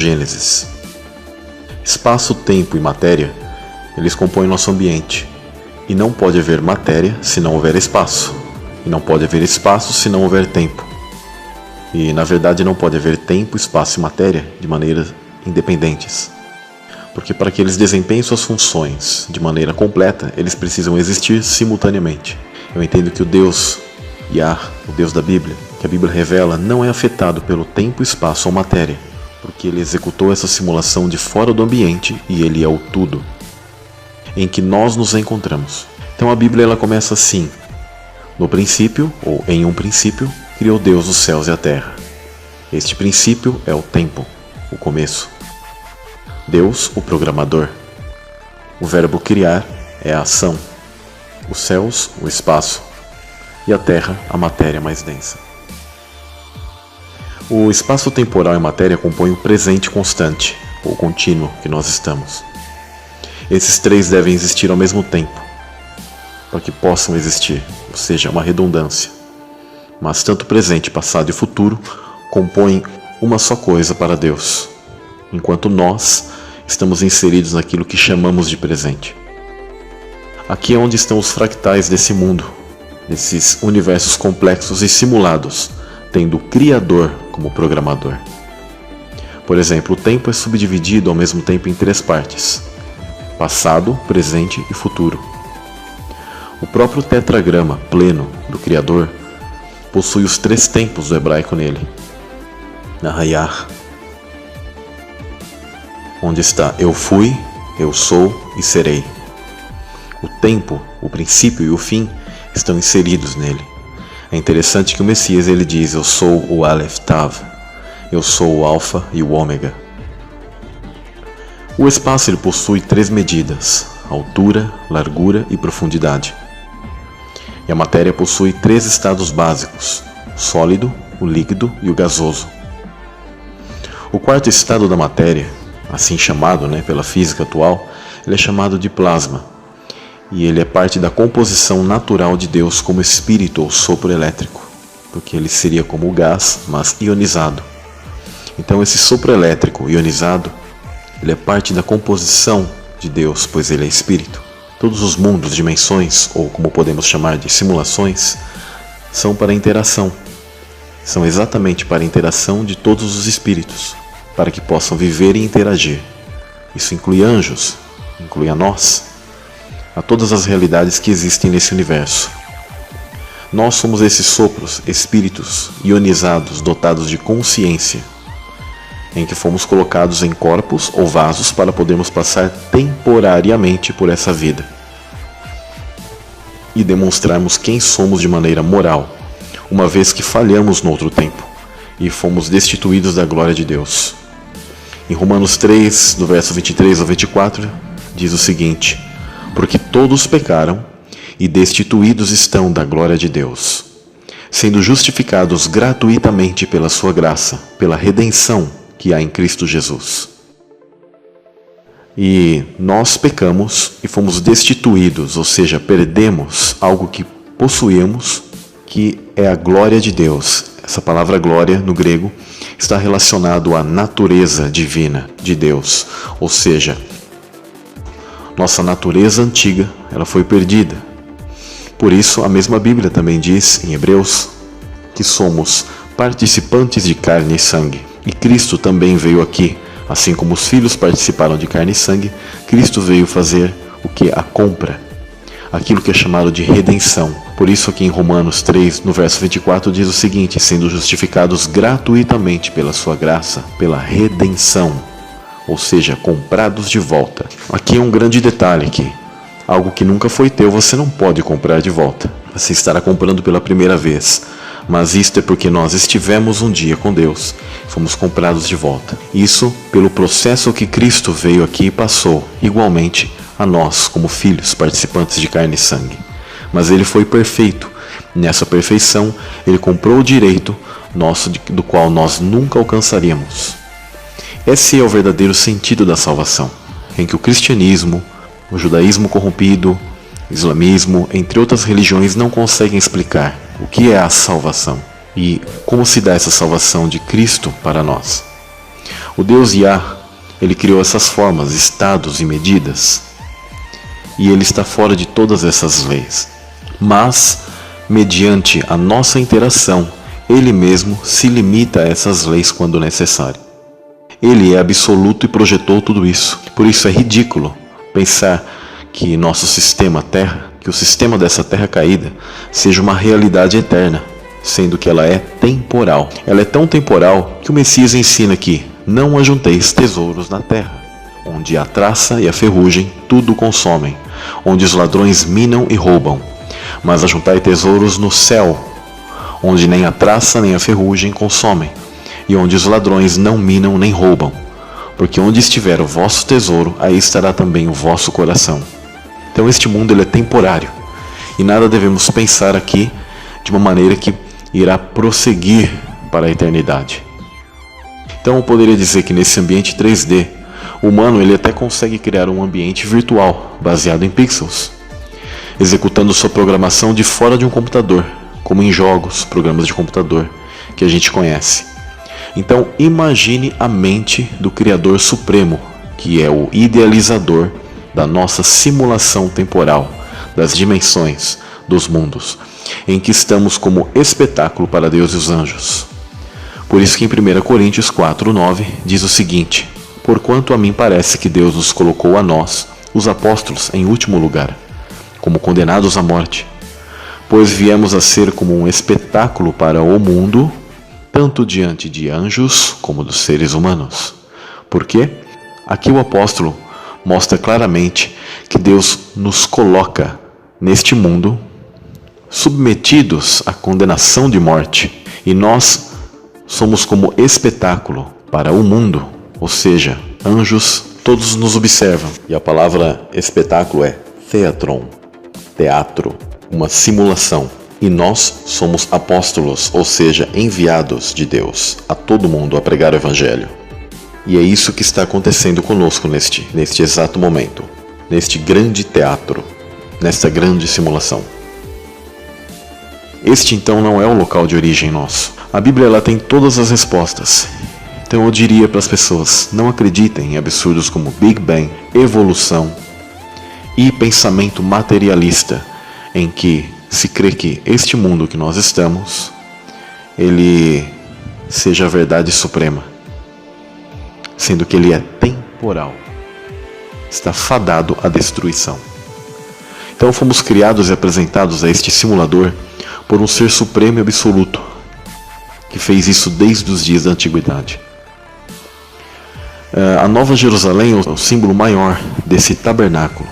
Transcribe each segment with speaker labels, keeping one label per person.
Speaker 1: Gênesis. Espaço, tempo e matéria, eles compõem nosso ambiente. E não pode haver matéria se não houver espaço. E não pode haver espaço se não houver tempo. E, na verdade, não pode haver tempo, espaço e matéria de maneiras independentes. Porque para que eles desempenhem suas funções de maneira completa, eles precisam existir simultaneamente. Eu entendo que o Deus, Yah, o Deus da Bíblia, que a Bíblia revela, não é afetado pelo tempo, espaço ou matéria, porque ele executou essa simulação de fora do ambiente e ele é o tudo, em que nós nos encontramos. Então a Bíblia ela começa assim: no princípio, ou em um princípio, criou Deus os céus e a terra. Este princípio é o tempo, o começo. Deus, o programador. O verbo criar é a ação. Os céus, o espaço. E a terra, a matéria mais densa. O espaço temporal e matéria compõem o presente constante, ou contínuo, que nós estamos. Esses três devem existir ao mesmo tempo, para que possam existir, ou seja, uma redundância. Mas tanto presente, passado e futuro compõem uma só coisa para Deus, enquanto nós estamos inseridos naquilo que chamamos de presente. Aqui é onde estão os fractais desse mundo, desses universos complexos e simulados, tendo o Criador como programador. Por exemplo, o tempo é subdividido ao mesmo tempo em três partes: passado, presente e futuro. O próprio tetragrama pleno do Criador possui os três tempos do hebraico nele. Nahayah, onde está eu fui, eu sou e serei. O tempo, o princípio e o fim estão inseridos nele. É interessante que o Messias ele diz: eu sou o Aleph Tav, eu sou o Alfa e o Ômega. O espaço ele possui três medidas: altura, largura e profundidade. E a matéria possui três estados básicos: o sólido, o líquido e o gasoso. O quarto estado da matéria, assim chamado pela física atual, ele é chamado de plasma. E ele é parte da composição natural de Deus como espírito ou sopro elétrico, porque ele seria como o gás, mas ionizado. Então esse sopro elétrico ionizado, ele é parte da composição de Deus, pois ele é espírito. Todos os mundos, dimensões, ou como podemos chamar de simulações, são para interação. São exatamente para a interação de todos os espíritos, para que possam viver e interagir. Isso inclui anjos, inclui a nós, a todas as realidades que existem nesse universo. Nós somos esses sopros, espíritos ionizados, dotados de consciência, em que fomos colocados em corpos ou vasos para podermos passar temporariamente por essa vida e demonstrarmos quem somos de maneira moral, uma vez que falhamos no outro tempo e fomos destituídos da glória de Deus. Em Romanos 3, do verso 23 ao 24, diz o seguinte: porque todos pecaram e destituídos estão da glória de Deus, sendo justificados gratuitamente pela sua graça, pela redenção que há em Cristo Jesus. E nós pecamos e fomos destituídos, ou seja, perdemos algo que possuíamos, que é a glória de Deus. Essa palavra glória, no grego, está relacionado à natureza divina de Deus, ou seja, nossa natureza antiga, ela foi perdida. Por isso, a mesma Bíblia também diz, em Hebreus, que somos participantes de carne e sangue. E Cristo também veio aqui, assim como os filhos participaram de carne e sangue, Cristo veio fazer o que? A compra. Aquilo que é chamado de redenção. Por isso aqui em Romanos 3, no verso 24, diz o seguinte: sendo justificados gratuitamente pela sua graça, pela redenção, ou seja, comprados de volta. Aqui é um grande detalhe que algo que nunca foi teu, você não pode comprar de volta. Você estará comprando pela primeira vez. Mas isto é porque nós estivemos um dia com Deus, fomos comprados de volta. Isso pelo processo que Cristo veio aqui e passou, igualmente a nós, como filhos, participantes de carne e sangue. Mas ele foi perfeito. Nessa perfeição, ele comprou o direito nosso do qual nós nunca alcançaríamos. Esse é o verdadeiro sentido da salvação, em que o cristianismo, o judaísmo corrompido, o islamismo, entre outras religiões, não conseguem explicar o que é a salvação e como se dá essa salvação de Cristo para nós. O Deus Yah, ele criou essas formas, estados e medidas, e ele está fora de todas essas leis. Mas, mediante a nossa interação, ele mesmo se limita a essas leis quando necessário. Ele é absoluto e projetou tudo isso. Por isso é ridículo pensar que nosso sistema Terra, que o sistema dessa Terra caída, seja uma realidade eterna, sendo que ela é temporal. Ela é tão temporal que o Messias ensina que não ajunteis tesouros na terra, onde a traça e a ferrugem tudo consomem, onde os ladrões minam e roubam, mas ajuntai tesouros no céu, onde nem a traça nem a ferrugem consomem, e onde os ladrões não minam nem roubam, porque onde estiver o vosso tesouro, aí estará também o vosso coração. Então este mundo ele é temporário, e nada devemos pensar aqui de uma maneira que irá prosseguir para a eternidade. Então eu poderia dizer que nesse ambiente 3D, o humano ele até consegue criar um ambiente virtual, baseado em pixels, executando sua programação de fora de um computador, como em jogos, programas de computador, que a gente conhece. Então imagine a mente do Criador Supremo, que é o idealizador da nossa simulação temporal, das dimensões, dos mundos, em que estamos como espetáculo para Deus e os anjos. Por isso que em 1 Coríntios 4:9 diz o seguinte: porquanto a mim parece que Deus nos colocou a nós, os apóstolos, em último lugar, como condenados à morte, pois viemos a ser como um espetáculo para o mundo, tanto diante de anjos como dos seres humanos. Por quê? Aqui o apóstolo mostra claramente que Deus nos coloca neste mundo submetidos à condenação de morte, e nós somos como espetáculo para o mundo, ou seja, anjos todos nos observam. E a palavra espetáculo é theatron, teatro, uma simulação. E nós somos apóstolos, ou seja, enviados de Deus a todo mundo a pregar o Evangelho. E é isso que está acontecendo conosco neste exato momento, neste grande teatro, nesta grande simulação. Este então não é o local de origem nosso. A Bíblia ela tem todas as respostas. Então eu diria para as pessoas, não acreditem em absurdos como Big Bang, evolução e pensamento materialista, em que se crê que este mundo que nós estamos, ele seja a verdade suprema, sendo que ele é temporal, está fadado à destruição. Então fomos criados e apresentados a este simulador por um ser supremo e absoluto, que fez isso desde os dias da antiguidade. A Nova Jerusalém é o símbolo maior desse tabernáculo,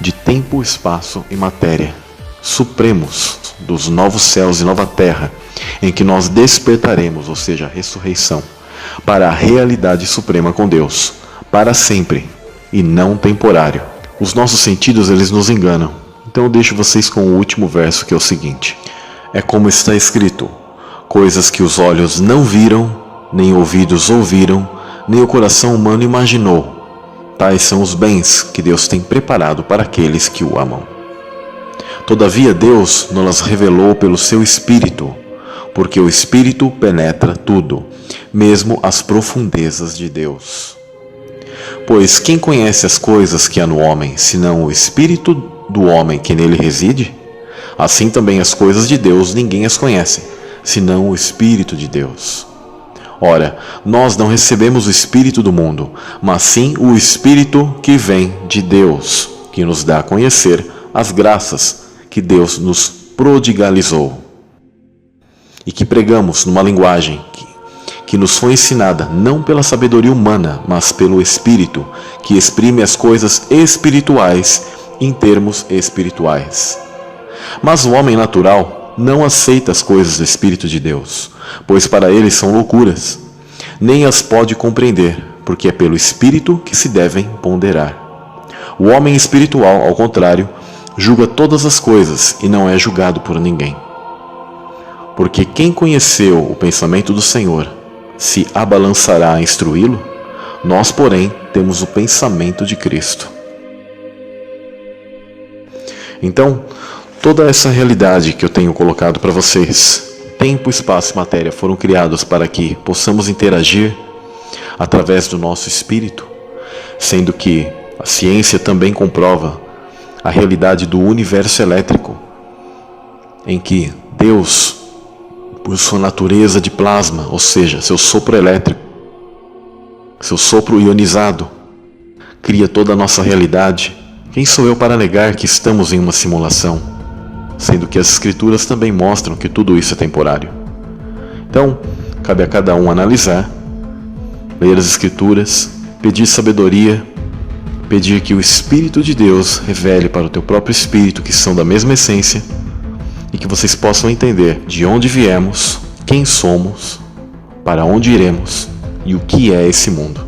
Speaker 1: de tempo, espaço e matéria, supremos dos novos céus e nova terra, em que nós despertaremos, ou seja, a ressurreição, para a realidade suprema com Deus, para sempre, e não temporário. Os nossos sentidos, eles nos enganam. Então eu deixo vocês com o último verso, que é o seguinte: é como está escrito, coisas que os olhos não viram, nem ouvidos ouviram, nem o coração humano imaginou. Tais são os bens que Deus tem preparado para aqueles que o amam. Todavia Deus nos revelou pelo seu Espírito, porque o Espírito penetra tudo, mesmo as profundezas de Deus. Pois quem conhece as coisas que há no homem, senão o Espírito do homem que nele reside? Assim também as coisas de Deus ninguém as conhece, senão o Espírito de Deus. Ora, nós não recebemos o Espírito do mundo, mas sim o Espírito que vem de Deus, que nos dá a conhecer as graças que Deus nos prodigalizou, e que pregamos numa linguagem que nos foi ensinada não pela sabedoria humana, mas pelo Espírito, que exprime as coisas espirituais em termos espirituais. Mas o homem natural não aceita as coisas do Espírito de Deus, pois para ele são loucuras, nem as pode compreender, porque é pelo Espírito que se devem ponderar. O homem espiritual, ao contrário, julga todas as coisas e não é julgado por ninguém. Porque quem conheceu o pensamento do Senhor se abalançará a instruí-lo? Nós, porém, temos o pensamento de Cristo. Então, toda essa realidade que eu tenho colocado para vocês, tempo, espaço e matéria, foram criados para que possamos interagir, através do nosso espírito, sendo que a ciência também comprova a realidade do universo elétrico, em que Deus, por sua natureza de plasma, ou seja, seu sopro elétrico, seu sopro ionizado, cria toda a nossa realidade. Quem sou eu para negar que estamos em uma simulação, sendo que as Escrituras também mostram que tudo isso é temporário? Então, cabe a cada um analisar, ler as Escrituras, pedir sabedoria, pedir que o Espírito de Deus revele para o teu próprio espírito que são da mesma essência e que vocês possam entender de onde viemos, quem somos, para onde iremos e o que é esse mundo.